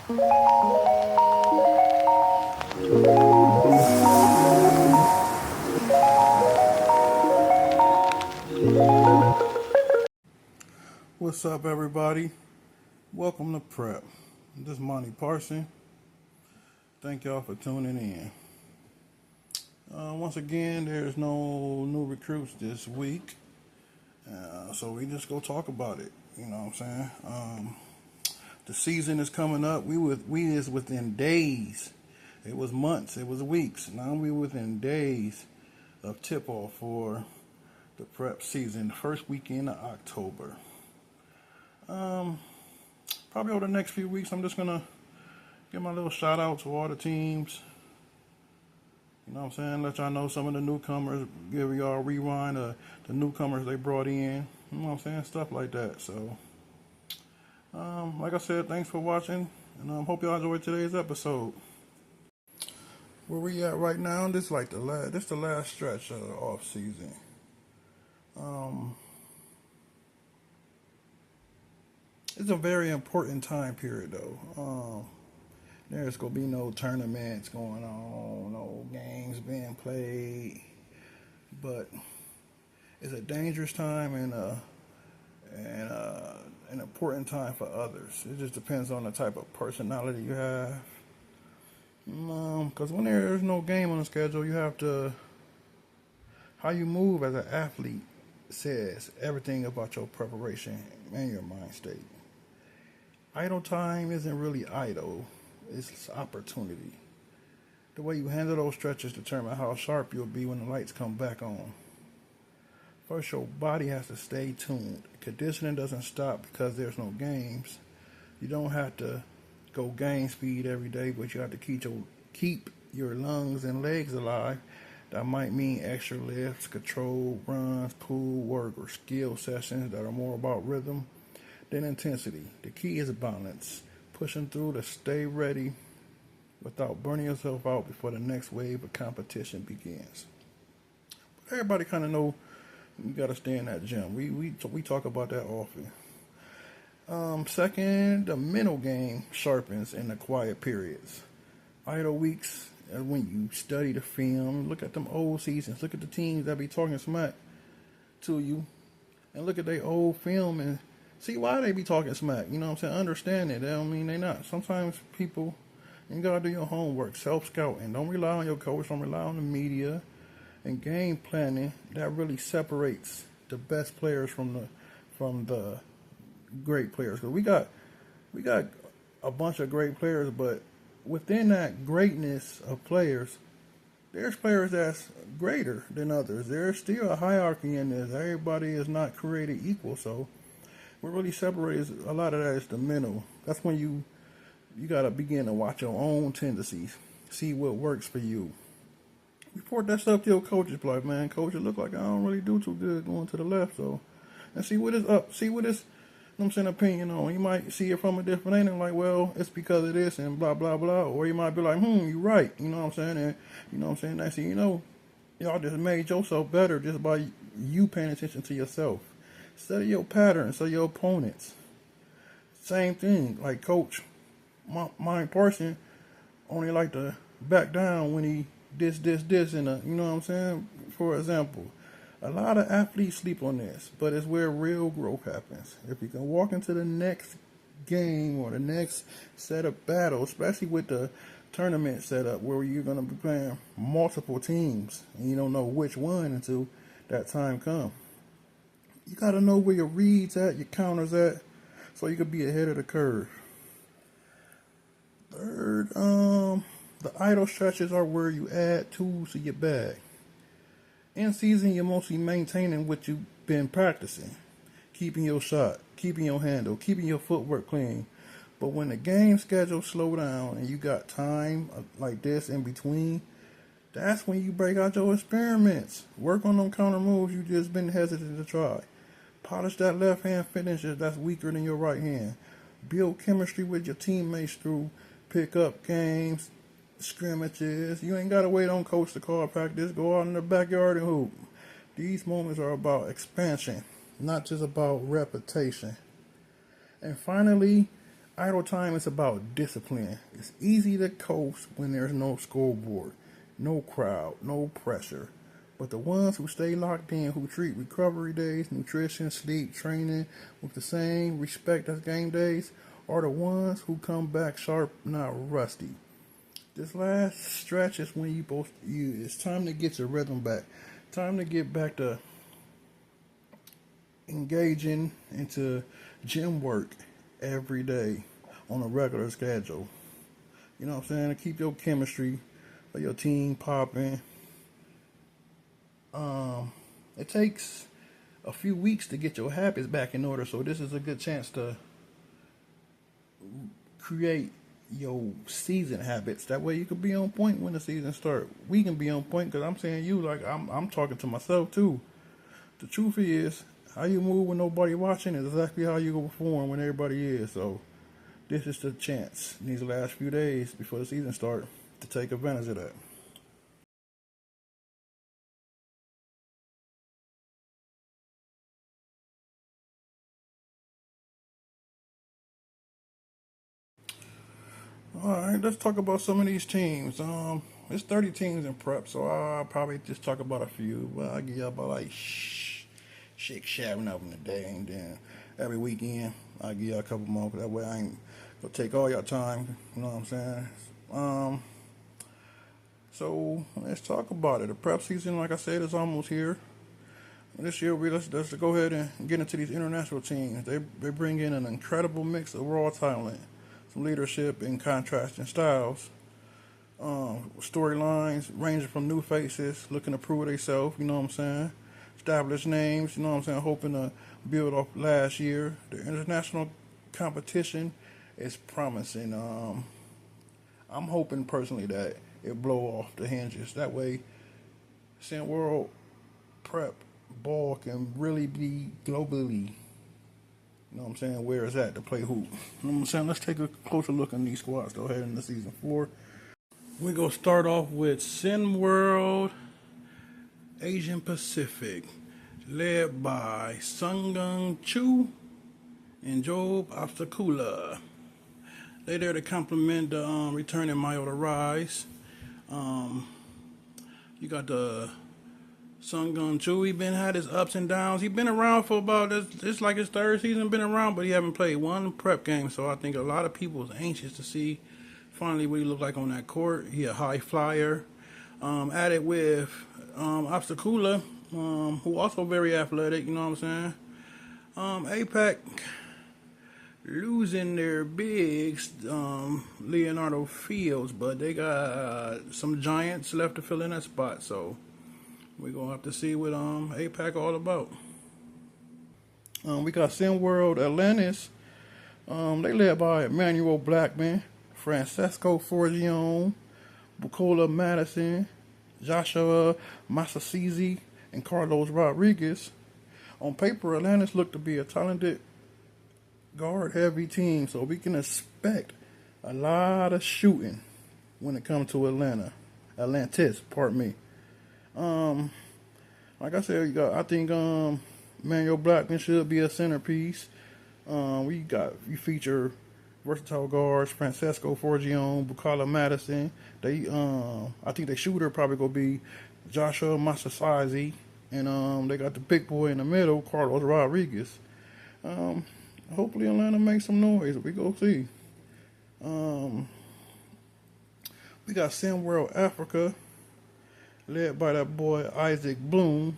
What's up, everybody? Welcome to Prep. This is Monty Parson. Thank y'all for tuning in. Once again, there's no new recruits this week, so we just go talk about it. You know what I'm saying? The season is coming up. We is within days. It was months. It was weeks. Now we within days of tip off for the prep season, the first weekend of October. Probably over the next few weeks, I'm just gonna give my little shout out to all the teams. You know what I'm saying? Let y'all know some of the newcomers. Give y'all a rewind of the newcomers they brought in. You know what I'm saying? Stuff like that. So, like I said, thanks for watching, and hope y'all enjoyed today's episode. Where we at right now? This like the last stretch of the off season. It's a very important time period though. There's gonna be no tournaments going on, no games being played, but it's a dangerous time and an important time for others. It just depends on the type of personality you have. Because when there's no game on the schedule, you have to how you move as an athlete says everything about your preparation and your mind state. Idle time isn't really idle. It's opportunity. The way you handle those stretches determine how sharp you'll be when the lights come back on. First, your body has to stay tuned. Conditioning doesn't stop because there's no games. You don't have to go game speed every day, but you have to keep your lungs and legs alive. That might mean extra lifts, control runs, pool work, or skill sessions that are more about rhythm than intensity. The key is balance. Pushing through to stay ready without burning yourself out before the next wave of competition begins. But everybody kind of know you got to stay in that gym. We talk about that often. Second, the mental game sharpens in the quiet periods. Idle weeks are when you study the film, look at them old seasons, look at the teams that be talking smack to you, and look at their old film and see why they be talking smack. You know what I'm saying? Understand it. That don't mean they not. Sometimes people, you gotta do your homework, self-scouting. Don't rely on your coach. Don't rely on the media. And game planning, that really separates the best players from the great players. Because we got a bunch of great players, but within that greatness of players, there's players that's greater than others. There's still a hierarchy in this. Everybody is not created equal, so what really separates a lot of that is the mental. That's when you gotta begin to watch your own tendencies, see what works for you. Report that stuff to your coaches. Like, man, coach, it look like I don't really do too good going to the left. So, and see what is up. See what is, you know what I'm saying, opinion on. You might see it from a different angle, like, well, it's because of this and blah blah blah. Or you might be like, you're right. You know what I'm saying? And you know what I'm saying. Next thing you know, y'all just made yourself better just by you paying attention to yourself. Study your patterns, so your opponents. Same thing, like Coach Mike Parson only like to back down when he this, and you know what I'm saying? For example, a lot of athletes sleep on this, but it's where real growth happens. If you can walk into the next game or the next set of battles, especially with the tournament setup where you're going to be playing multiple teams and you don't know which one until that time comes. You got to know where your reads at, your counters at, so you could be ahead of the curve. Third, the idle stretches are where you add tools to your bag. In season, you're mostly maintaining what you've been practicing. Keeping your shot, keeping your handle, keeping your footwork clean. But when the game schedule slow down and you got time like this in between, that's when you break out your experiments. Work on them counter moves you just been hesitant to try. Polish that left hand finisher that's weaker than your right hand. Build chemistry with your teammates through pick-up games, scrimmages. You ain't got to wait on coach to call practice. Go out in the backyard and hoop. These moments are about expansion, not just about repetition. And finally, Idle time is about discipline. It's easy to coast when there's no scoreboard, no crowd, no pressure. But the ones who stay locked in, who treat recovery days, nutrition, sleep, training with the same respect as game days, are the ones who come back sharp, not rusty. This last stretch is when it's time to get your rhythm back. Time to get back to engaging into gym work every day on a regular schedule. You know what I'm saying? To keep your chemistry of your team popping. It takes a few weeks to get your habits back in order, so this is a good chance to create your season habits. That way you can be on point when the season starts. We can be on point because I'm saying you like I'm talking to myself too. The truth is, how you move when nobody watching is exactly how you go perform when everybody is. So this is the chance in these last few days before the season starts to take advantage of that. All right, let's talk about some of these teams. It's 30 teams in prep, so I'll probably just talk about a few. Well, I'll give you about like shake sharing of them today, and then every weekend I'll give you a couple more. That way I ain't gonna take all your time. You know what I'm saying? Um, so let's talk about it. The prep season, like I said, is almost here. This year, let's go ahead and get into these international teams. They bring in an incredible mix of raw talent, some leadership, and contrasting styles. Storylines ranging from new faces looking to prove themselves, you know what I'm saying? Established names, you know what I'm saying? Hoping to build off last year. The international competition is promising. I'm hoping personally that it blow off the hinges. That way, SimWorld Prep ball can really be globally, you know what I'm saying, where it's at to play hoop. You know what I'm saying? Let's take a closer look at these squads though heading into season 4. We're going to start off with SimWorld Asian Pacific, led by Sungung Chu and Job Obstacula. They there to complement the returning Mayo to Rise. You got the Sungung Chu. He had his ups and downs. He been around for about it's like his third season been around, but he haven't played one prep game. So I think a lot of people is anxious to see finally what he looked like on that court. He a high flyer. Added with Obstacula, who also very athletic. You know what I'm saying? APAC losing their bigs, Leonardo Fields, but they got some giants left to fill in that spot. So we're going to have to see what APAC all about. We got SimWorld Atlantis. They led by Emmanuel Blackman, Francesco Forgione, Bukola Madison, Joshua Massacizi, and Carlos Rodriguez. On paper, Atlantis looked to be a talented guard-heavy team, so we can expect a lot of shooting when it comes to Atlantis, pardon me. Like I said, I think Manuel Blackman should be a centerpiece. You feature versatile guards, Francesco Forgione, Bukola Madison. I think the shooter probably gonna be Joshua Massacizi, and they got the big boy in the middle, Carlos Rodriguez. Hopefully Atlanta makes some noise. We go see. We got SimWorld Africa, led by that boy Isaac Bloom.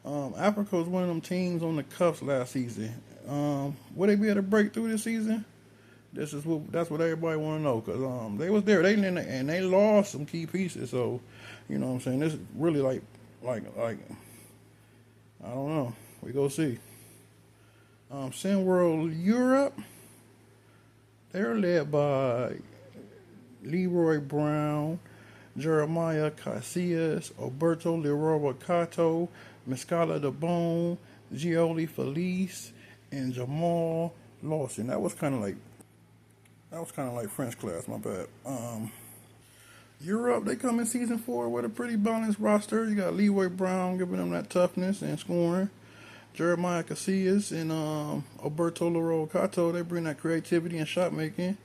Africa was one of them teams on the cuffs last season. Will they be able to break through this season? That's what everybody want to know, because they was there, and they lost some key pieces. So, you know what I'm saying, this is really like I don't know. We go see. SimWorld Europe, they're led by Leroy Brown, Jeremiah Casillas, Alberto Leroy Cato, Mescala de Bone, Gioli Felice, and Jamal Lawson. That was kind of like French class. My bad. Europe, they come in season 4 with a pretty balanced roster. You got Leroy Brown giving them that toughness and scoring. Jeremiah Casillas and Alberto Cato, they bring that creativity and shot making.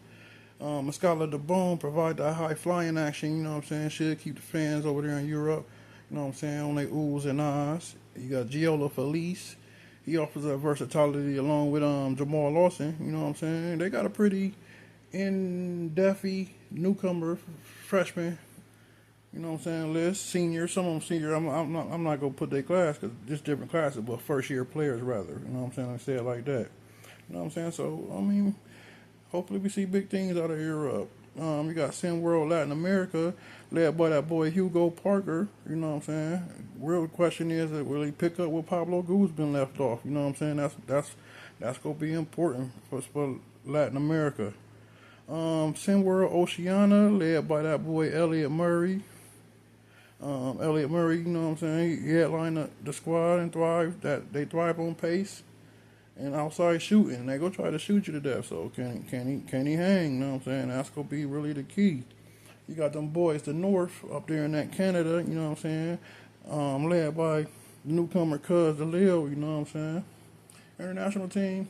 Escala de Bone provide that high flying action, you know what I'm saying? Should keep the fans over there in Europe, you know what I'm saying, on their oohs and ahs. You got Giola Felice. He offers that versatility along with Jamal Lawson, you know what I'm saying? They got a pretty in-depth newcomer freshman, you know what I'm saying, list. Senior, some of them senior. I'm not gonna put their class because just different classes, but first year players rather. You know what I'm saying? I say it like that. You know what I'm saying? So I mean, hopefully we see big things out of Europe. You got SimWorld Latin America, led by that boy Hugo Parker. You know what I'm saying? Real question is, will he pick up where Pablo Gu's been left off? You know what I'm saying? That's gonna be important for Latin America. SimWorld Oceania, led by that boy Elliot Murray. Elliot Murray, you know what I'm saying? He headlined the squad and they thrive on pace and outside shooting. They go try to shoot you to death. So can he hang? You know what I'm saying? That's gonna be really the key. You got them boys, the North, up there in that Canada. You know what I'm saying? Led by newcomer Cuz DeLille. You know what I'm saying? International team,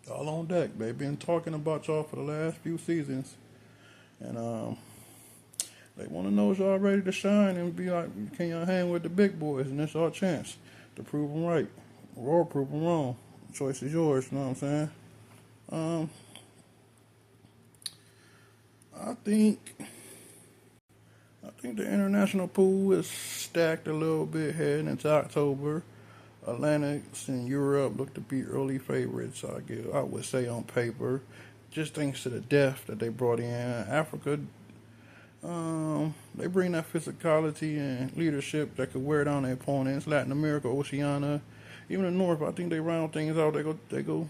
y'all on deck. They've been talking about y'all for the last few seasons, and they want to know if y'all ready to shine and be like, can y'all hang with the big boys? And it's our chance to prove them right or prove them wrong. The choice is yours, you know what I'm saying? Um, I think the international pool is stacked a little bit heading into October. Atlantis and Europe look to be early favorites, I would say on paper. Just thanks to the depth that they brought in. Africa, they bring that physicality and leadership that could wear down their opponents. Latin America, Oceania, even the North, I think they round things out. They go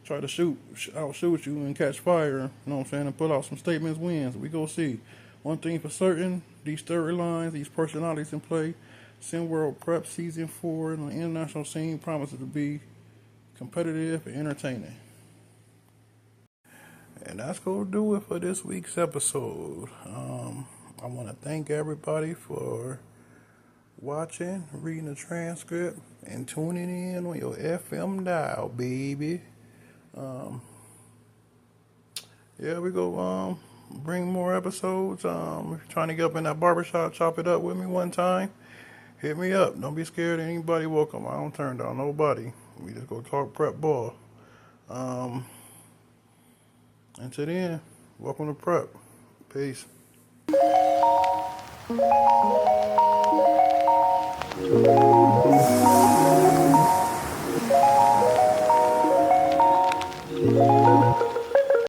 try to outshoot you and catch fire. You know what I'm saying? And pull out some statements wins. We go see. One thing for certain, these storylines, these personalities in play, SimWorld Prep Season 4 and the international scene promises to be competitive and entertaining. And that's going to do it for this week's episode. I want to thank everybody for watching, reading the transcript, and tuning in on your FM dial, baby. Yeah, we go bring more episodes. Trying to get up in that barbershop, chop it up with me one time. Hit me up. Don't be scared of anybody welcome. I don't turn down nobody. We just go talk prep ball. Until then, welcome to prep. Peace.